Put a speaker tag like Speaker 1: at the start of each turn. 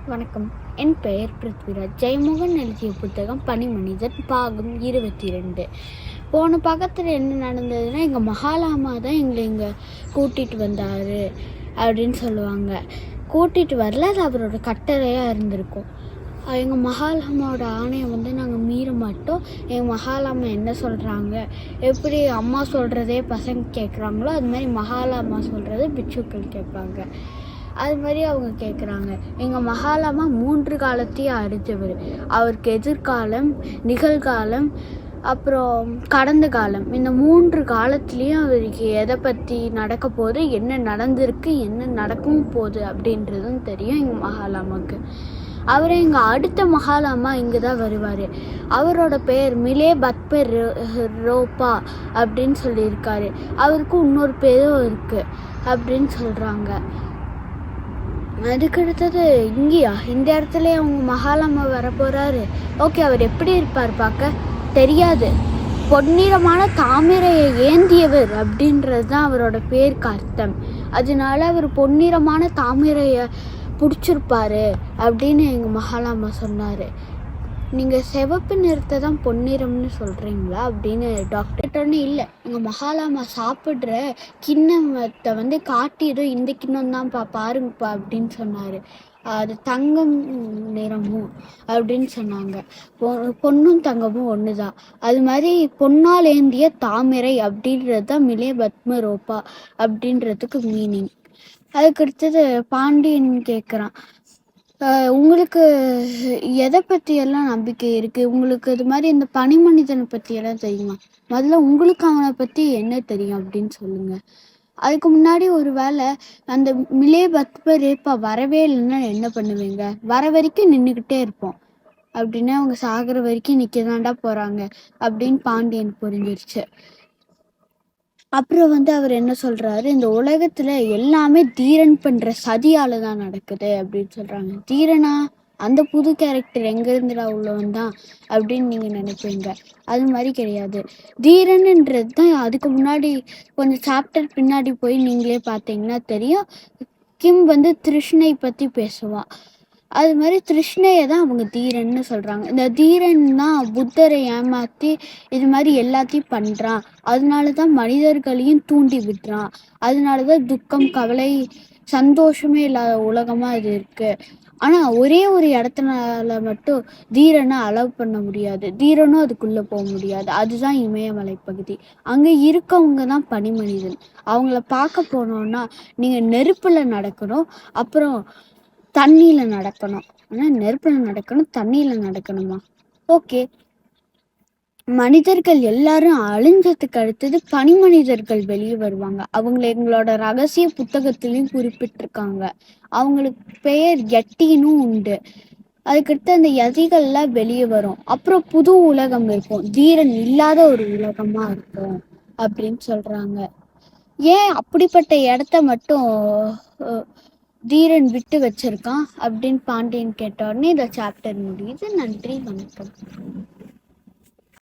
Speaker 1: வணக்கம். என் பெயர் பிருத்விராஜ். ஜெயமோகன் எழுதிய புத்தகம் பனிமனிதன் பாகம் 22. போன பாகத்தில் என்ன நடந்ததுன்னா, எங்கள் மகாலாமா தான் எங்களை இங்கே கூட்டிகிட்டு வந்தார் அப்படின்னு சொல்லுவாங்க. கூட்டிகிட்டு வரல, அது அவரோட கட்டளையாக இருந்திருக்கும். எங்கள் மகாலாமாவோட ஆணையை நாங்கள் மீற மாட்டோம். எங்கள் மகாலாமா என்ன சொல்கிறாங்க, எப்படி அம்மா சொல்கிறதே பசங்க கேட்குறாங்களோ அது மாதிரி மகாலாமா சொல்கிறது பிட்சுக்கள் கேட்பாங்க. அது மாதிரி அவங்க கேட்குறாங்க. எங்கள் மகாலாமா 3 காலத்தையும் அறிஞ்சவர். அவருக்கு எதிர்காலம், நிகழ்காலம், அப்புறம் கடந்த காலம், இந்த 3 காலத்துலேயும் அவருக்கு எதை பற்றி நடக்க போகுது, என்ன நடந்திருக்கு, என்ன நடக்கவும் போகுது அப்படின்றதும் தெரியும் எங்கள் மகாலாமாவுக்கு. அவர் எங்கள் அடுத்த மகாலாமா இங்கே தான் வருவார். அவரோட பெயர் மிலே பத்பர் ரோப்பா அப்படின்னு சொல்லியிருக்காரு. அவருக்கு இன்னொரு பேரும் இருக்குது அப்படின்னு சொல்கிறாங்க. அதுக்கடுத்தது இங்கேயா, இந்த இடத்துல அவங்க மகாலாமா வரப்போகிறாரு. ஓகே, அவர் எப்படி இருப்பார் பார்க்க தெரியாது. பொன்னிறமான தாமரையை ஏந்தியவர் அப்படின்றது தான் அவரோட பேருக்கு அர்த்தம். அதனால அவர் பொன்னிறமான தாமரையை பிடிச்சிருப்பாரு அப்படின்னு எங்கள் மகாலாமா சொன்னார். நீங்கள் சிவப்பு நிறத்தை தான் பொன்னிறம்னு சொல்கிறீங்களா அப்படின்னு டாக்டர்கிட்டோன்னு. இல்லை, எங்கள் மகாலாமா சாப்பிட்ற கிண்ணத்தை காட்டிடும், இந்த கிண்ணம் தான்ப்பா பாருங்கப்பா அப்படின்னு சொன்னார். அது தங்கம் நிறமும் அப்படின்னு சொன்னாங்க. பொன்னும் தங்கமும் ஒன்று தான். அது மாதிரி பொன்னால் ஏந்திய தாமரை அப்படின்றது தான் மிலே பத்ம ரோப்பா அப்படின்றதுக்கு மீனிங். அதுக்கடுத்தது பாண்டியன் கேட்குறான், உங்களுக்கு எதை பற்றியெல்லாம் நம்பிக்கை இருக்குது, உங்களுக்கு இது மாதிரி இந்த பனிமனிதனை பற்றியெல்லாம் தெரியுமா, முதல்ல உங்களுக்கு அவனை பற்றி என்ன தெரியும் அப்படின்னு சொல்லுங்கள். அதுக்கு முன்னாடி ஒரு வேளை அந்த மிலே பத்ம ரேப்பா வரவே இல்லைன்னா என்ன பண்ணுவீங்க? வர வரைக்கும் நின்றுக்கிட்டே இருப்போம் அப்படின்னா அவங்க சாகிற வரைக்கும் நிற்க தாண்டா போகிறாங்க அப்படின்னு பாண்டியன் புரிஞ்சிருச்சு. அப்புறம் அவர் என்ன சொல்கிறாரு, இந்த உலகத்தில் எல்லாமே தீரன் பண்ணுற சதியால் தான் நடக்குது அப்படின்னு சொல்கிறாங்க. தீரனா, அந்த புது கேரக்டர் எங்கேருந்துடா உள்ளவன் தான் அப்படின்னு நீங்கள் நினைப்பீங்க. அது மாதிரி கிடையாது. தீரன்ன்றது தான் அதுக்கு முன்னாடி கொஞ்சம் சாப்டர் பின்னாடி போய் நீங்களே பார்த்தீங்கன்னா தெரியும். கிம் திருஷ்ணை பற்றி பேசுவான். அது மாதிரி கிருஷ்ணையை தான் அவங்க தீரன்னு சொல்கிறாங்க. இந்த தீரன்னா புத்தரை ஏமாற்றி இது மாதிரி எல்லாத்தையும் பண்ணுறான், அதனால தான் மனிதர்களையும் தூண்டி விடுறான், அதனால தான் துக்கம், கவலை, சந்தோஷமே இல்லாத உலகமாக இது இருக்குது. ஆனால் ஒரே ஒரு இடத்துனால மட்டும் தீரனை அலோவ் பண்ண முடியாது, தீரனும் அதுக்குள்ளே போக முடியாது. அதுதான் இமயமலை பகுதி. அங்கே இருக்கவங்க தான் பனிமனிதன். அவங்கள பார்க்க போனோன்னா நீங்கள் நெருப்பில் நடக்கணும், அப்புறம் தண்ணியில் நடக்கணும். ஆனால் நெருப்பில் நடக்கணும், தண்ணியில் நடக்கணுமா? ஓகே, மனிதர்கள் எல்லாரும் அழிஞ்சதுக்கு அடுத்தது பனிமனிதர்கள் வெளியே வருவாங்க. அவங்கள எங்களோட ரகசிய புத்தகத்திலையும் குறிப்பிட்டிருக்காங்க. அவங்களுக்கு பெயர் யட்டினும் உண்டு. அதுக்கடுத்து அந்த யதிகள்லாம் வெளியே வரும். அப்புறம் புது உலகம் இருக்கும், தீரன் இல்லாத ஒரு உலகமா இருக்கும் அப்படின்னு சொல்றாங்க. ஏன் அப்படிப்பட்ட இடத்த மட்டும் தீரன் விட்டு வச்சிருக்கான் அப்படின்னு பாண்டியன் கேட்ட உடனே இந்த சாப்டர் முடியுது. நன்றி, வணக்கம்.